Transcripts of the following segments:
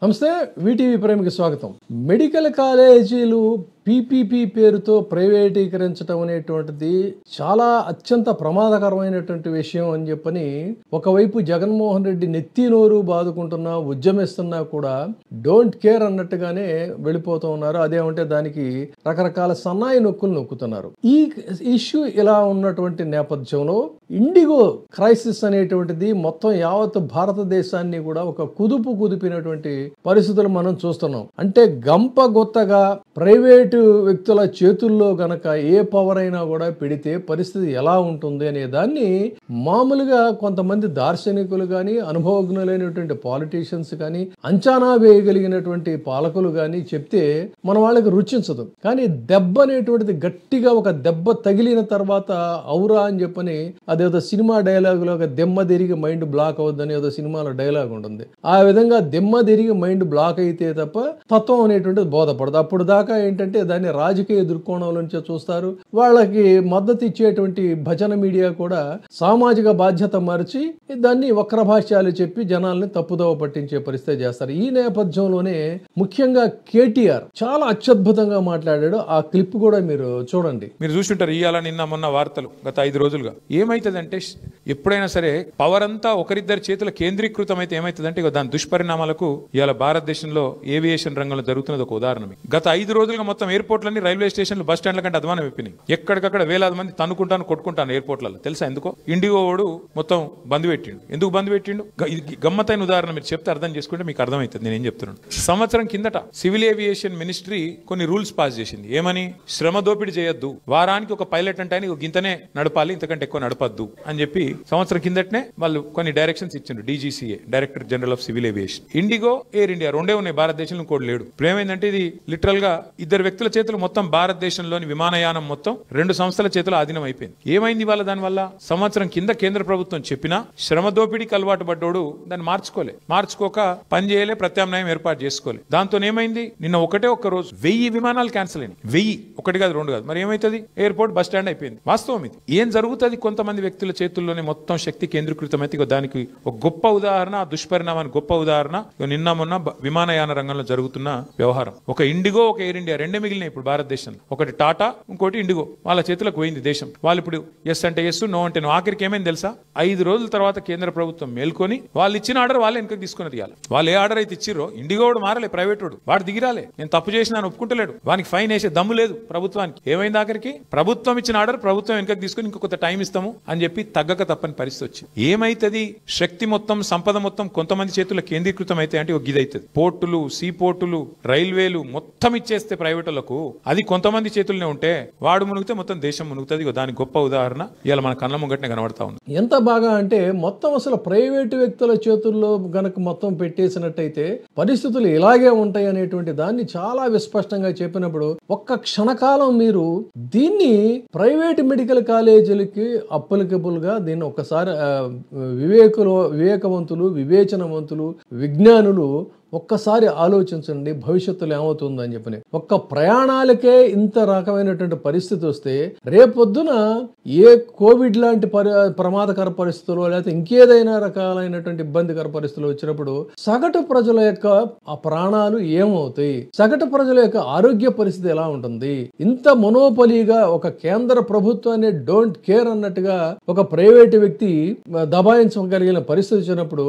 నమస్తే, వీటీవీ ప్రేమికి స్వాగతం. మెడికల్ కాలేజీలు పీపీపీ పేరుతో ప్రైవేటీకరించడం అనేటువంటిది చాలా అత్యంత ప్రమాదకరమైనటువంటి విషయం అని చెప్పని ఒకవైపు జగన్మోహన్ రెడ్డి నెత్తి నోరు బాదుకుంటున్నా, ఉద్యమిస్తున్నా కూడా డోంట్ కేర్ అన్నట్టుగానే వెళ్ళిపోతూ ఉన్నారు. అదేమంటే దానికి రకరకాల సన్నాయి నొక్కులు నొక్కుతున్నారు. ఈ ఇష్యూ ఇలా ఉన్నటువంటి నేపథ్యంలో ఇండిగో క్రైసిస్ అనేటువంటిది మొత్తం యావత్ భారతదేశాన్ని కూడా ఒక కుదిపినటువంటి పరిస్థితులు మనం చూస్తున్నాం. అంటే గంప గొత్తగా ప్రైవేటు వ్యక్తుల చేతుల్లో గనక ఏ పవర్ అయినా కూడా పెడితే పరిస్థితి ఎలా ఉంటుంది అనే దాన్ని మామూలుగా కొంతమంది దార్శనికులు కానీ, అనుభవజ్ఞులైనటువంటి పాలిటీషియన్స్ కానీ, అంచనా వేయగలిగినటువంటి పాలకులు కానీ చెప్తే మన వాళ్ళకి రుచించదు. కానీ దెబ్బ అనేటువంటిది గట్టిగా ఒక దెబ్బ తగిలిన తర్వాత ఔరా అని చెప్పని అదేదో సినిమా డైలాగులో ఒక దెమ్మ తిరిగి మైండ్ బ్లాక్ అవుద్దని ఏదో సినిమాలో డైలాగ్ ఉంటుంది. ఆ విధంగా దెమ్మ తిరిగి మైండ్ బ్లాక్ అయితే తప్ప తత్వం అనేటువంటిది బోధపడదు. అప్పుడు దాకా ఏంటంటే దాన్ని రాజకీయ దృక్కోణం నుంచే చూస్తారు. వాళ్ళకి మద్దతు ఇచ్చేటువంటి భజన మీడియా కూడా సామాజిక బాధ్యత మరిచి దాన్ని వక్ర భాష్యాలు చెప్పి జనాల్ని తప్పుదోవ పట్టించే పరిస్థితి చేస్తారు. ఈ నేపథ్యంలోనే ముఖ్యంగా కేటీఆర్ చాలా అత్యద్భుతంగా మాట్లాడాడు. ఆ క్లిప్ కూడా మీరు చూడండి. మీరు చూస్తుంటారు ఇవాళ నిన్న మొన్న వార్తలు గత 5 రోజులుగా ఏమైతుందంటే ఎప్పుడైనా సరే పవర్ అంతా ఒకరిద్దరి చేతుల కేంద్రీకృతం అయితే ఏమైతుందంటే దాని దుష్పరిణామాలకు ఇవాళ భారతదేశంలో ఏవియేషన్ రంగంలో జరుగుతున్నది ఒక ఉదాహరణ. గత 5 రోజులుగా మొత్తం ఎయిర్పోర్ట్లన్నీ, రైల్వే స్టేషన్లు, బస్ స్టాండ్ల కంటే అధ్వానం అయిపోయినాయి. ఎక్కడికక్కడ వేలాది మంది తన్నుకుంటాను కొట్టుకుంటాను ఎయిర్పోర్ట్లలో. తెలుసా ఎందుకో? ఇండిగో వాడు మొత్తం బంద్ పెట్టిండు. ఎందుకు బంద్ పెట్టిండు? గమ్మతైన ఉదాహరణ మీరు చెప్తే అర్థం చేసుకుంటే మీకు అర్థమవుతుంది నేనేం చెప్తున్నాను. సంవత్సరం కిందట సివిల్ ఏవియేషన్ మినిస్ట్రీ కొన్ని రూల్స్ పాస్ చేసింది. ఏమని? శ్రమ దోపిడీ చేయొద్దు, వారానికి ఒక పైలట్ అంటే గింతనే నడపాలి, ఇంతకంటే ఎక్కువ నడపద్దు అని చెప్పి సంవత్సరం కిందటనే వాళ్ళు కొన్ని డైరెక్షన్స్ ఇచ్చిండు. DGCA, director general of civil aviation. IndiGo, air India రెండే ఉన్నాయి భారతదేశంలో, ఇంకోటి లేడు. ఇప్పుడు ఏమైందంటే ఇది లిటరల్ గా ఇద్దరు వ్యక్తుల చేతులు మొత్తం భారతదేశంలోని విమానయానం మొత్తం 2 సంస్థల చేతుల ఆధీనం అయిపోయింది. ఏమైంది వాళ్ళ దానివల్ల? సంవత్సరం కింద కేంద్ర ప్రభుత్వం చెప్పినా శ్రమ దోపిడీకి అలవాటు పడ్డోడు దాన్ని మార్చుకోక పని చేయలే, ప్రత్యామ్నాయం ఏర్పాటు చేసుకోలే. దాంతో ఏమైంది? నిన్న ఒకటే ఒక్క రోజు 1000 విమానాలు క్యాన్సిల్ అయినాయి. 1000, ఒకటి కాదు, 2 కాదు. మరి ఏమైతుంది? ఎయిర్పోర్ట్, బస్ స్టాండ్ అయిపోయింది. వాస్తవం ఇది. ఏం జరుగుతుంది? కొంతమంది వ్యక్తుల చేతుల్లోనే మొత్తం శక్తి కేంద్రీకృతమైతే దానికి ఒక గొప్ప ఉదాహరణ, దుష్పరిణామానికి గొప్ప ఉదాహరణ నిన్న మొన్న విమానయాన రంగంలో జరుగుతున్న వ్యవహారం. ఒక ఇండిగో, ఒక ఎయిర్ ఇండియా రెండే మిగిలినాయి ఇప్పుడు భారతదేశంలో. ఒకటి టాటా, ఇంకోటి ఇండిగో. వాళ్ళ చేతులకు పోయింది దేశం. వాళ్ళు ఇప్పుడు ఎస్ అంటే ఎస్, నో అంటే నో. ఆఖరికి ఏమైంది తెలుసా? 5 రోజుల తర్వాత కేంద్ర ప్రభుత్వం మేల్కొని వాళ్ళు ఇచ్చిన ఆర్డర్ వాళ్ళే వెనక్కి తీసుకుని తీయాలి. వాళ్ళు ఏ ఆర్డర్ అయితే ఇచ్చిరో, ఇండిగో వాడు మారలే, ప్రైవేట్ వాడు దిగిరాలే. నేను తప్పు చేసినా ఒప్పుకుంటలేడు, వానికి ఫైన్ వేసే దమ్ము లేదు ప్రభుత్వానికి. ఏమైంది? ఆఖరికి ప్రభుత్వం ఇచ్చిన ఆర్డర్ ప్రభుత్వం వెనక్కి తీసుకుని ఇంకొక టైం ఇస్తాము అని చెప్పి తగ్గక తప్పని పరిస్థితి వచ్చింది. ఏమైతుంది? శక్తి మొత్తం, సంపద మొత్తం కొంతమంది చేతుల్లో కేంద్రీకృతం అయితే అంటే ఒక గిదైతుంది. పోర్టులు, సీ పోర్టులు, రైల్వేలు మొత్తం ఇచ్చేస్తే ప్రైవేటులకు, అది కొంతమంది చేతుల్లోనే ఉంటే వాడు మునిగితే మొత్తం దేశం మునుగుతుంది. దాని గొప్ప ఉదాహరణ ఇవాళ మన కళ్ళ ముంగటనే కనబడతా ఉంది. ఎంత బాగా అంటే మొత్తం అసలు ప్రైవేటు వ్యక్తుల చేతుల్లో గనక మొత్తం పెట్టేసినట్టయితే పరిస్థితులు ఇలాగే ఉంటాయి అనేటువంటి దాన్ని చాలా విస్పష్టంగా చెప్పినప్పుడు ఒక్క క్షణకాలం మీరు దీన్ని ప్రైవేట్ మెడికల్ కాలేజీలకి అప్లికబుల్ గా దీన్ని ఒక్కసారి వివేకవంతులు, వివేచనవంతులు, విజ్ఞానులు ఒక్కసారి ఆలోచించండి భవిష్యత్తులో ఏమవుతుందని చెప్పని. ఒక్క ప్రయాణాలకే ఇంత రకమైనటువంటి పరిస్థితి వస్తే రేపొద్దున ఏ కోవిడ్ లాంటి ప్రమాదకర పరిస్థితులు లేకపోతే ఇంకేదైనా రకాలైనటువంటి ఇబ్బందికర పరిస్థితులు వచ్చినప్పుడు సగటు ప్రజల యొక్క ఆ ప్రాణాలు ఏమవుతాయి? సగటు ప్రజల యొక్క ఆరోగ్య పరిస్థితి ఎలా ఉంటుంది? ఇంత మొనోపలీగా ఒక కేంద్ర ప్రభుత్వాన్ని డోంట్ కేర్ అన్నట్టుగా ఒక ప్రైవేటు వ్యక్తి దబాయించగలిగిన పరిస్థితి వచ్చినప్పుడు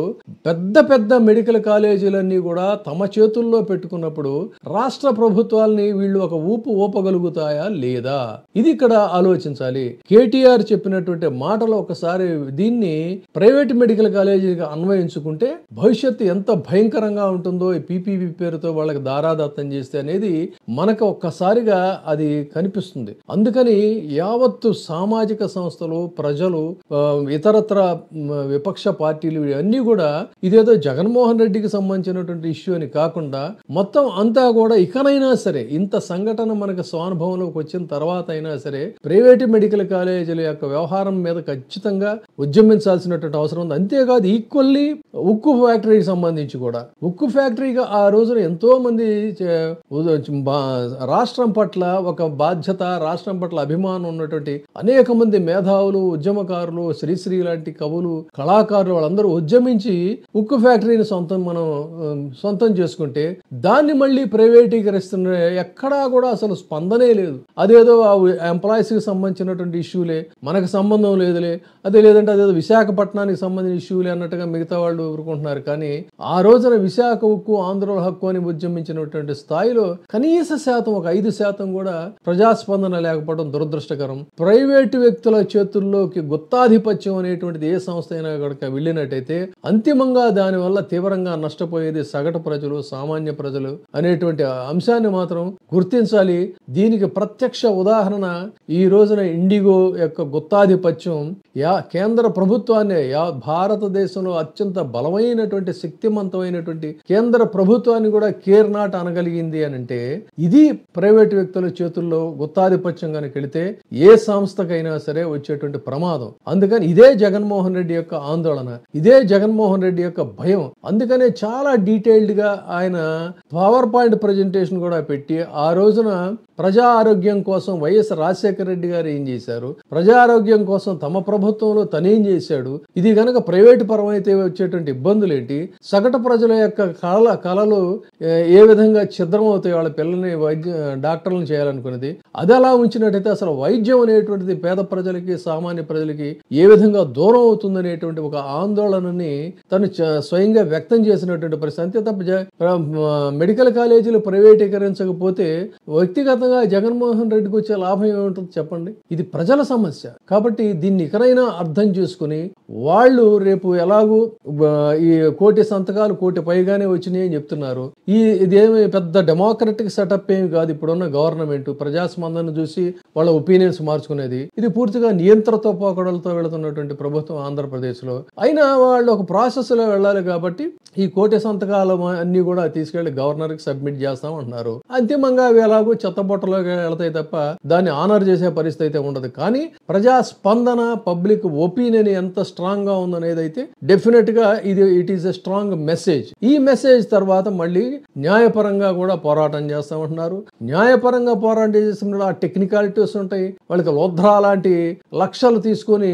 పెద్ద మెడికల్ కాలేజీలన్నీ కూడా తమ చేతుల్లో పెట్టుకున్నప్పుడు రాష్ట్ర ప్రభుత్వాలని వీళ్ళు ఒక ఊపగలుగుతాయా లేదా? ఇది ఇక్కడ ఆలోచించాలి. కేటీఆర్ చెప్పినటువంటి మాటలు ఒకసారి దీన్ని ప్రైవేట్ మెడికల్ కాలేజీకి అన్వయించుకుంటే భవిష్యత్తు ఎంత భయంకరంగా ఉంటుందో ఈ పీపీపీ పేరుతో వాళ్ళకి దారాదత్తం చేస్తే అనేది మనకు ఒక్కసారిగా అది కనిపిస్తుంది. అందుకని యావత్తు సామాజిక సంస్థలు, ప్రజలు, ఇతరత్ర విపక్ష పార్టీలు అన్ని కూడా ఇదేదో జగన్మోహన్ రెడ్డికి సంబంధించినటువంటి ఇష్యూ అని కాకుండా మొత్తం అంతా కూడా ఇకనైనా సరే ఇంత సంఘటన మనకు స్వానుభవంలోకి వచ్చిన తర్వాత అయినా సరే ప్రైవేట్ మెడికల్ కాలేజీల యొక్క వ్యవహారం మీద ఖచ్చితంగా ఉద్యమించాల్సినటువంటి అవసరం ఉంది. అంతేకాదు ఈక్వల్లీ ఉక్కు ఫ్యాక్టరీకి సంబంధించి కూడా ఉక్కు ఫ్యాక్టరీగా ఆ రోజున ఎంతో మంది రాష్ట్రం పట్ల ఒక బాధ్యత, రాష్ట్రం పట్ల అభిమానం ఉన్నటువంటి అనేక మంది మేధావులు, ఉద్యమకారులు, శ్రీశ్రీ లాంటి కవులు, కళాకారులు వాళ్ళందరూ ఉద్యమించి ఉక్కు ఫ్యాక్టరీని సొంతం మనం సొంతం చేసుకుంటే దాన్ని మళ్ళీ ప్రైవేటీకరిస్తున్న ఎక్కడా కూడా అసలు స్పందనే లేదు. అదేదో ఎంప్లాయీస్ కి సంబంధించినటువంటి ఇష్యూలే, మనకు సంబంధం లేదులే, అదే లేదంటే అదేదో విశాఖపట్నానికి సంబంధించిన ఇష్యూలే అన్నట్టుగా మిగతా వాళ్ళు ఊరుకుంటున్నారు. కానీ ఆ రోజున విశాఖ ఉక్కు ఆంధ్రుల హక్కు అని ఉద్యమించినటువంటి స్థాయిలో కనీస శాతం ఒక 5% కూడా ప్రజాస్పందన లేకపోవడం దురదృష్టకరం. ప్రైవేటు వ్యక్తుల చేతుల్లోకి గుత్తాధిపత్యం అనేటువంటిది ఏ సంస్థ అయినా కనుక వెళ్ళినట్టయితే అంతిమంగా దానివల్ల తీవ్రంగా నష్టపోయేది సగటు ప్రజలు, సామాన్య ప్రజలు అనేటువంటి అంశాన్ని మాత్రం గుర్తించాలి. దీనికి ప్రత్యక్ష ఉదాహరణ ఈ రోజున ఇండిగో యొక్క గుత్తాధిపత్యం కేంద్ర ప్రభుత్వాన్ని, భారతదేశంలో అత్యంత బలమైనటువంటి శక్తివంతమైనటువంటి కేంద్ర ప్రభుత్వాన్ని కూడా కేర్ నాట్ అనగలిగింది అని అంటే ఇది ప్రైవేటు వ్యక్తుల చేతుల్లో గుత్తాధిపత్యం కనుక వెళితే ఏ సంస్థకైనా సరే వచ్చేటువంటి ప్రమాదం. అందుకని ఇదే జగన్మోహన్ రెడ్డి యొక్క ఆందోళన, ఇదే జగన్మోహన్ రెడ్డి యొక్క భయం. అందుకనే చాలా డీటెయిల్డ్ గా ఆయన పవర్ పాయింట్ ప్రజెంటేషన్ కూడా పెట్టి ఆ రోజున ప్రజా ఆరోగ్యం కోసం వైఎస్ రాజశేఖర రెడ్డి గారు ఏం చేశారు, ప్రజా ఆరోగ్యం కోసం తమ ప్రభుత్వంలో తనేం చేశాడు, ఇది గనక ప్రైవేటు పరం అయితే వచ్చేటువంటి ఇబ్బందులు ఏంటి, సగటు ప్రజల యొక్క కళలు ఏ విధంగా ఛిద్రం అవుతాయి, వాళ్ళ పిల్లల్ని డాక్టర్లను చేయాలనుకున్నది అది అలా ఉంచినట్టయితే అసలు వైద్యం అనేటువంటిది పేద ప్రజలకి, సామాన్య ప్రజలకి ఏ విధంగా దూరం అవుతుంది అనేటువంటి ఒక ఆందోళనని తను స్వయంగా వ్యక్తం చేసినటువంటి పరిస్థితి. అంతే తప్ప మెడికల్ కాలేజీలు ప్రైవేటీకరించకపోతే వ్యక్తిగతంగా జగన్మోహన్ రెడ్డికి వచ్చే లాభం ఏముంటుంది చెప్పండి. ఇది ప్రజల సమస్య. కాబట్టి దీన్ని ఇకనైనా అర్థం చేసుకుని వాళ్ళు రేపు ఎలాగూ ఈ 1,000 సంతకాలు 1,000 పైగానే వచ్చినాయి అని చెప్తున్నారు. ఇదేమి పెద్ద డెమోక్రటిక్ సెటప్ ఏమి కాదు. ఇప్పుడున్న గవర్నమెంట్ ప్రజాస్పందన చూసి వాళ్ళ ఒపీనియన్స్ మార్చుకునేది. ఇది పూర్తిగా నియంత్రణతో పోకడలతో వెళుతున్నటువంటి ప్రభుత్వం ఆంధ్రప్రదేశ్ లో. అయినా వాళ్ళు ఒక ప్రాసెస్ లో వెళ్ళాలి కాబట్టి ఈ 1,000 సంతకాలు అన్ని కూడా తీసుకెళ్లి గవర్నర్ కి సబ్మిట్ చేస్తాం అంటున్నారు. అంతిమంగా అవి ఎలాగో చెత్తబొట్టలోకి వెళతాయి తప్ప దాన్ని ఆనర్ చేసే పరిస్థితి అయితే ఉండదు. కానీ ప్రజాస్పందన, పబ్లిక్ ఒపీనియన్ ఎంత స్ట్రాంగ్ గా ఉందనేది అయితే డెఫినెట్ గా it is a strong message. ఈ మెసేజ్ తర్వాత మళ్ళీ న్యాయపరంగా కూడా పోరాటం చేస్తామంటున్నారు. న్యాయపరంగా పోరాటం చేసినప్పుడు ఆ టెక్నికాలిటీస్ ఉంటాయి. వాళ్ళకి లోధ్రా లాంటి లక్షలు తీసుకొని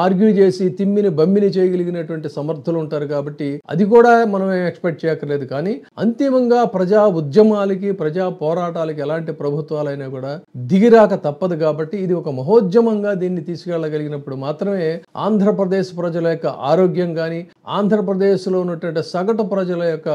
ఆర్గ్యూ చేసి తిమ్మిని బమ్మిని చేయగలిగినటువంటి సమర్థులు ఉంటారు. కాబట్టి అది కూడా మనం ఎక్స్పెక్ట్ చేయక్కర్లేదు. కానీ అంతిమంగా ప్రజా ఉద్యమాలకి, ప్రజా పోరాటాలకి ఎలాంటి ప్రభుత్వాలైనా కూడా దిగిరాక తప్పదు. కాబట్టి ఇది ఒక మహోద్యమంగా దీన్ని తీసుకెళ్లగలిగినప్పుడు మాత్రమే ఆంధ్రప్రదేశ్ ప్రజల యొక్క ఆరోగ్యం గాని, ఆంధ్రప్రదేశ్ లో ఉన్నటువంటి సగటు ప్రజల యొక్క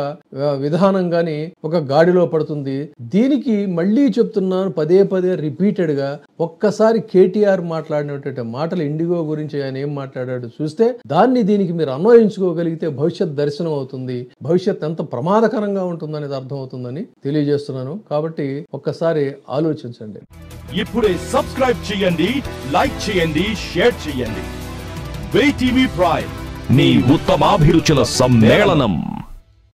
విధానం గాని ఒక గాడిలో పడుతుంది. దీనికి మళ్ళీ చెప్తున్నాను, పదే పదే రిపీటెడ్ గా ఒక్కసారి కేటీఆర్ మాట్లాడినటువంటి మాటలు ఇండిగో గురించి ఆయన ఏం మాట్లాడాడు చూస్తే దాన్ని దీనికి మీరు అన్వయించుకోగలిగితే భవిష్యత్ దర్శనం అవుతుంది. భవిష్యత్ ఎంత ప్రమాదకరంగా ఉంటుందనేది అర్థం అవుతుందని తెలియజేస్తున్నాను. కాబట్టి ఒక్కసారి ఆలోచించండి. ఇప్పుడే సబ్స్క్రైబ్ చేయండి, లైక్ చేయండి, షేర్ చేయండి. VTV ప్రైమ్, మీ ఉత్తమాభిరుచుల సమ్మేళనం.